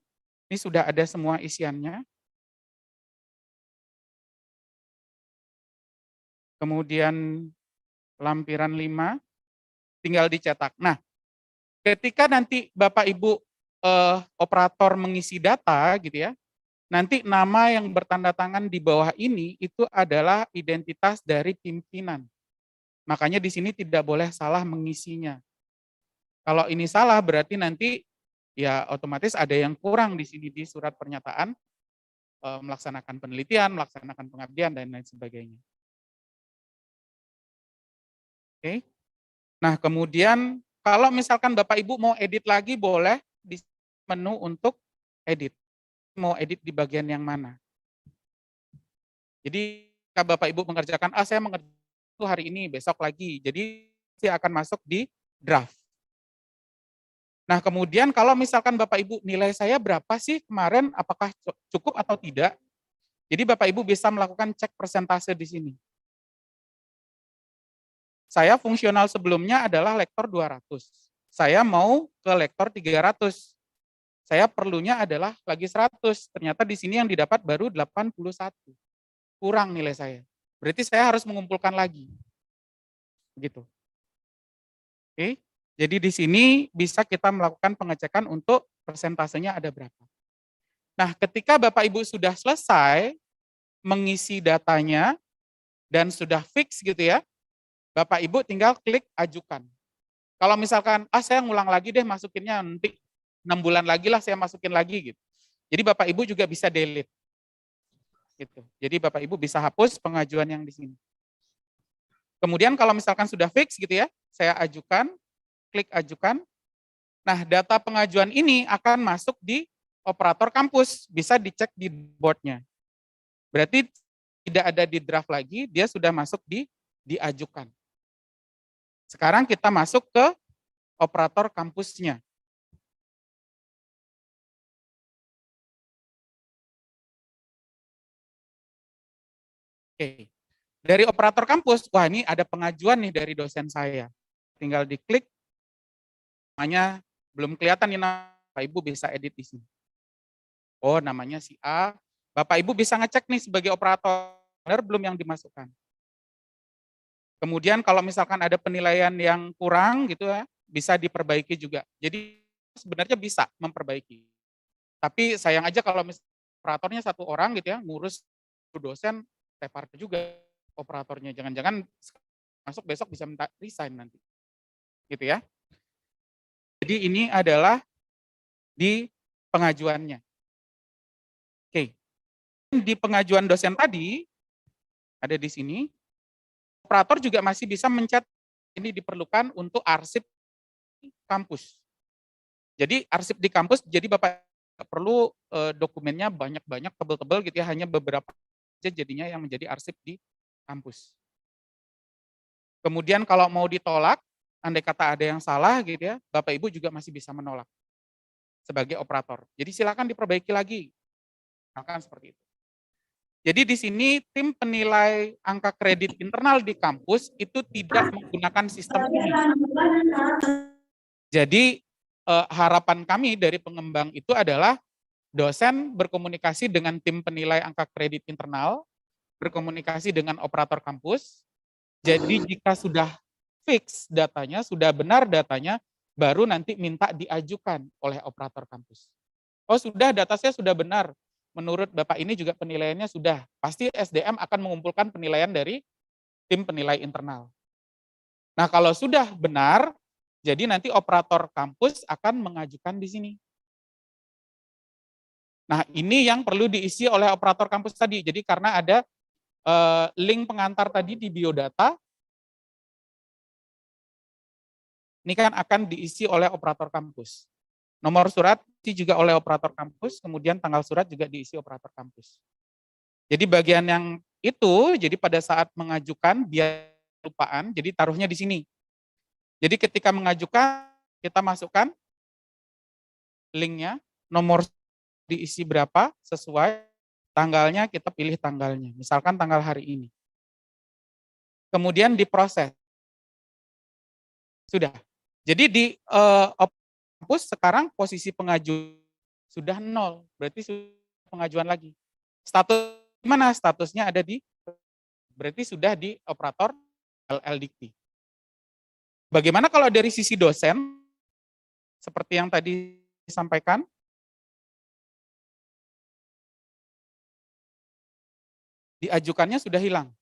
Ini sudah ada semua isiannya. Kemudian lampiran 5 tinggal dicetak. Nah, ketika nanti Bapak Ibu operator mengisi data gitu ya, nanti nama yang bertanda tangan di bawah ini itu adalah identitas dari pimpinan. Makanya di sini tidak boleh salah mengisinya. Kalau ini salah berarti nanti ya otomatis ada yang kurang di sini di surat pernyataan melaksanakan penelitian, melaksanakan pengabdian dan lain sebagainya. Oke. Nah, kemudian kalau misalkan Bapak Ibu mau edit lagi boleh di menu untuk edit. Mau edit di bagian yang mana? Jadi jika Bapak Ibu mengerjakan, saya mengerjakan itu hari ini, besok lagi. Jadi saya akan masuk di draft. Nah, kemudian kalau misalkan Bapak Ibu nilai saya berapa sih kemarin, apakah cukup atau tidak? Jadi Bapak Ibu bisa melakukan cek persentase di sini. Saya fungsional sebelumnya adalah lektor 200. Saya mau ke lektor 300. Saya perlunya adalah lagi 100. Ternyata di sini yang didapat baru 81. Kurang nilai saya. Berarti saya harus mengumpulkan lagi. Begitu. Oke. Jadi di sini bisa kita melakukan pengecekan untuk persentasenya ada berapa. Nah, ketika Bapak Ibu sudah selesai mengisi datanya dan sudah fix gitu ya, Bapak Ibu tinggal klik ajukan. Kalau misalkan, saya ngulang lagi deh masukinnya, nanti 6 bulan lagi lah saya masukin lagi gitu. Jadi Bapak Ibu juga bisa delete. Gitu. Jadi Bapak Ibu bisa hapus pengajuan yang di sini. Kemudian kalau misalkan sudah fix gitu ya, saya ajukan, klik ajukan. Nah, data pengajuan ini akan masuk di operator kampus, bisa dicek di boardnya. Berarti tidak ada di draft lagi, dia sudah masuk di diajukan. Sekarang kita masuk ke operator kampusnya. Oke. Dari operator kampus, wah ini ada pengajuan nih dari dosen saya. tinggal diklik, namanya belum kelihatan nih, Bapak Ibu bisa edit di sini. Oh, namanya si A. Bapak Ibu bisa ngecek nih sebagai operator, benar belum yang dimasukkan. Kemudian kalau misalkan ada penilaian yang kurang gitu ya, bisa diperbaiki juga. Jadi sebenarnya bisa memperbaiki. Tapi sayang aja kalau misalnya operatornya satu orang gitu ya, ngurus dosen, tepar juga operatornya. Jangan-jangan masuk besok bisa minta resign nanti. Gitu ya. Jadi ini adalah di pengajuannya. Oke. Di pengajuan dosen tadi, ada di sini, operator juga masih bisa mencet, ini diperlukan untuk arsip kampus. Jadi arsip di kampus, jadi Bapak perlu dokumennya banyak-banyak, tebel-tebel gitu ya, hanya beberapa aja jadinya yang menjadi arsip di kampus. Kemudian kalau mau ditolak, andai kata ada yang salah gitu ya, Bapak Ibu juga masih bisa menolak sebagai operator. Jadi silakan diperbaiki lagi. Misalkan seperti itu. Jadi di sini tim penilai angka kredit internal di kampus itu tidak menggunakan sistem ini. Jadi harapan kami dari pengembang itu adalah dosen berkomunikasi dengan tim penilai angka kredit internal, berkomunikasi dengan operator kampus. Jadi jika sudah fix datanya, sudah benar datanya, baru nanti minta diajukan oleh operator kampus. Oh sudah, data saya sudah benar. Menurut Bapak ini juga penilaiannya sudah. Pasti SDM akan mengumpulkan penilaian dari tim penilai internal. Nah kalau sudah benar, jadi nanti operator kampus akan mengajukan di sini. Nah ini yang perlu diisi oleh operator kampus tadi. Jadi karena ada link pengantar tadi di biodata, ini kan akan diisi oleh operator kampus. Nomor surat diisi juga oleh operator kampus, kemudian tanggal surat juga diisi operator kampus. Jadi bagian yang itu, jadi pada saat mengajukan biar lupaan, jadi taruhnya di sini. Jadi ketika mengajukan, kita masukkan linknya, nomor diisi berapa, sesuai tanggalnya, kita pilih tanggalnya. Misalkan tanggal hari ini. Kemudian diproses. Sudah. Jadi di kampus sekarang posisi pengajuan sudah 0, berarti sudah pengajuan lagi. Status mana? Statusnya ada di, berarti sudah di operator LL Dikti. Bagaimana kalau dari sisi dosen, seperti yang tadi disampaikan, diajukannya sudah hilang.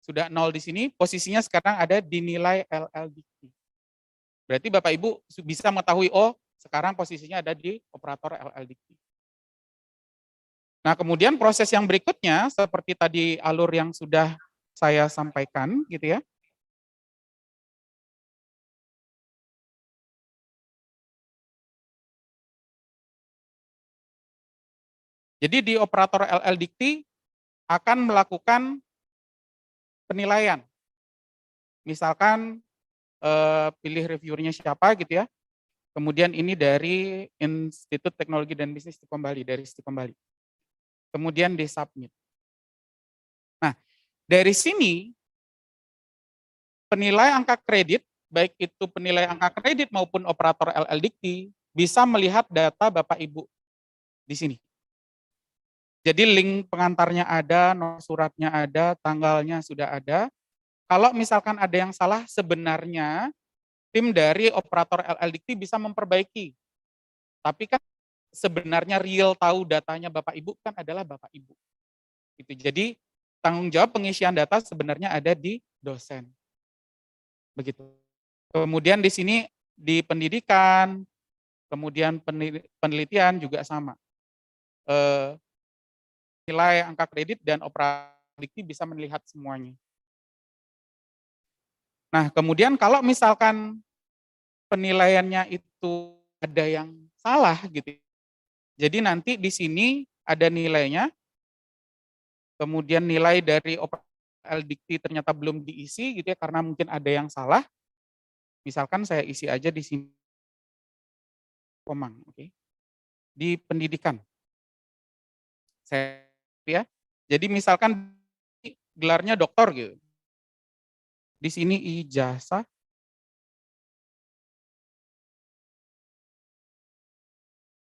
Sudah 0 di sini, posisinya sekarang ada dinilai LL Dikti. Berarti Bapak Ibu bisa mengetahui, oh sekarang posisinya ada di operator LL Dikti. Nah kemudian proses yang berikutnya, seperti tadi alur yang sudah saya sampaikan gitu ya. Jadi di operator LL Dikti akan melakukan penilaian. Misalkan pilih reviewernya siapa gitu ya. Kemudian ini dari Institut Teknologi dan Bisnis Istiqomah, dari Istiqomah. Kemudian disubmit. Nah, dari sini penilai angka kredit, baik itu penilai angka kredit maupun operator LL Dikti, bisa melihat data Bapak Ibu di sini. Jadi link pengantarnya ada, nomor suratnya ada, tanggalnya sudah ada. Kalau misalkan ada yang salah, sebenarnya tim dari operator LL Dikti bisa memperbaiki. Tapi kan sebenarnya real tahu datanya Bapak Ibu kan adalah Bapak Ibu. Itu. Jadi tanggung jawab pengisian data sebenarnya ada di dosen. Begitu. Kemudian di sini di pendidikan, kemudian penelitian juga sama. Nilai angka kredit dan operator Dikti bisa melihat semuanya. Nah, kemudian kalau misalkan penilaiannya itu ada yang salah gitu. Jadi nanti di sini ada nilainya, kemudian nilai dari operator Dikti ternyata belum diisi gitu ya karena mungkin ada yang salah. Misalkan saya isi aja di sini Komang, oke. Di pendidikan. Saya ya. Jadi misalkan gelarnya doktor gitu. Di sini ijazah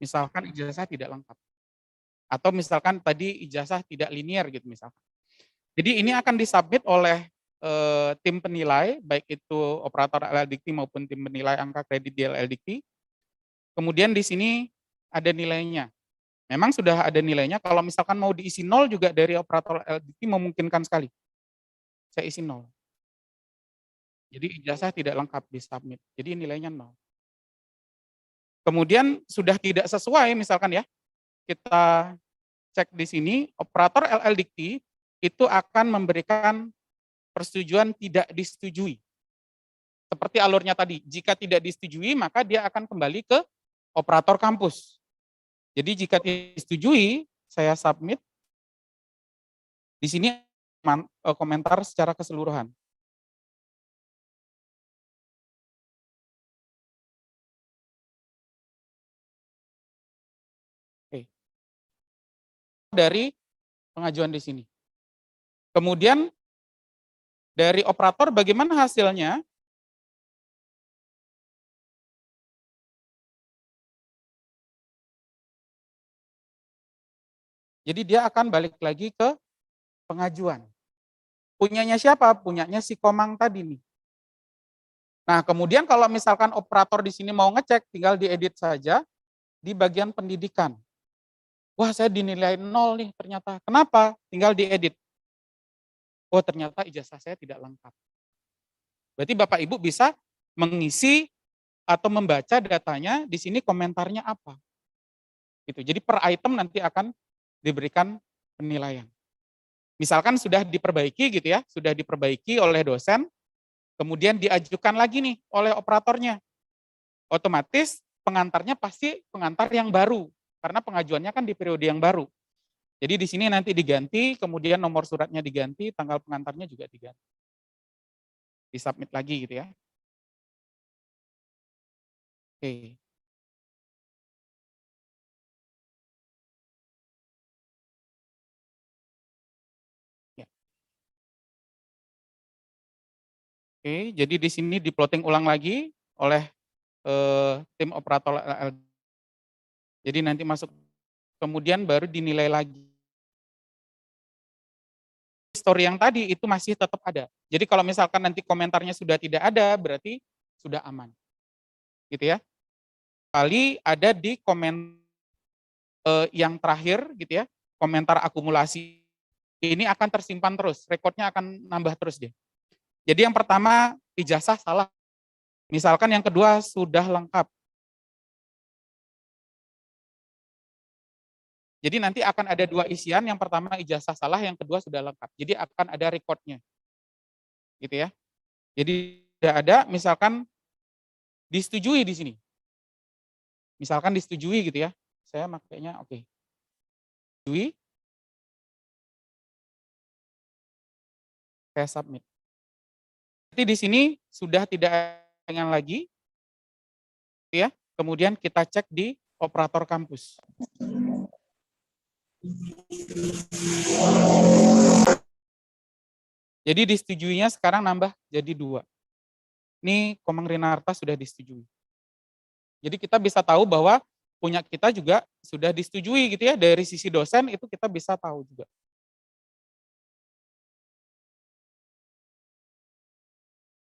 Misalkan ijazah tidak lengkap. Atau misalkan tadi ijazah tidak linear gitu misalkan. Jadi ini akan disubmit oleh tim penilai, baik itu operator LLDikti maupun tim penilai angka kredit di LLDikti. Kemudian di sini ada nilainya. Memang sudah ada nilainya, kalau misalkan mau diisi 0 juga dari operator LLDikti memungkinkan sekali. Saya isi 0. Jadi ijazah tidak lengkap di submit, jadi nilainya 0. Kemudian sudah tidak sesuai misalkan ya, kita cek di sini, operator LLDikti itu akan memberikan persetujuan tidak disetujui. Seperti alurnya tadi, jika tidak disetujui maka dia akan kembali ke operator kampus. Jadi jika tidak disetujui, saya submit. Di sini komentar secara keseluruhan. Oke. Dari pengajuan di sini. Kemudian dari operator bagaimana hasilnya? Jadi dia akan balik lagi ke pengajuan. Punyanya siapa? Punyanya si Komang tadi nih. Nah, kemudian kalau misalkan operator di sini mau ngecek, tinggal diedit saja di bagian pendidikan. Wah, saya dinilai 0 nih ternyata. Kenapa? Tinggal diedit. Oh, ternyata ijazah saya tidak lengkap. Berarti Bapak Ibu bisa mengisi atau membaca datanya, di sini komentarnya apa. Gitu. Jadi per item nanti akan diberikan penilaian. Misalkan sudah diperbaiki gitu ya, sudah diperbaiki oleh dosen, kemudian diajukan lagi nih oleh operatornya. Otomatis pengantarnya pasti pengantar yang baru, karena pengajuannya kan di periode yang baru. Jadi di sini nanti diganti, kemudian nomor suratnya diganti, tanggal pengantarnya juga diganti. Disubmit lagi gitu ya. Oke. Ya. Oke, jadi di sini di-plotting ulang lagi oleh tim operator LL. Jadi nanti masuk, kemudian baru dinilai lagi. Story yang tadi itu masih tetap ada. Jadi kalau misalkan nanti komentarnya sudah tidak ada, berarti sudah aman. Gitu ya. Kali ada di komen yang terakhir gitu ya, komentar akumulasi ini akan tersimpan terus, rekodnya akan nambah terus deh. Jadi yang pertama ijazah salah, misalkan yang kedua sudah lengkap. Jadi nanti akan ada 2 isian, yang pertama ijazah salah, yang kedua sudah lengkap. Jadi akan ada rekodnya. Gitu ya. Jadi tidak ada misalkan disetujui di sini. Misalkan disetujui gitu ya. Saya makanya oke. Setujui. Saya submit. Jadi di sini sudah tidak ada lagi. Ya. Kemudian kita cek di operator kampus. Jadi disetujuinya sekarang nambah jadi 2. Ini Komang Rinarta sudah disetujui. Jadi kita bisa tahu bahwa punya kita juga sudah disetujui gitu ya, dari sisi dosen itu kita bisa tahu juga.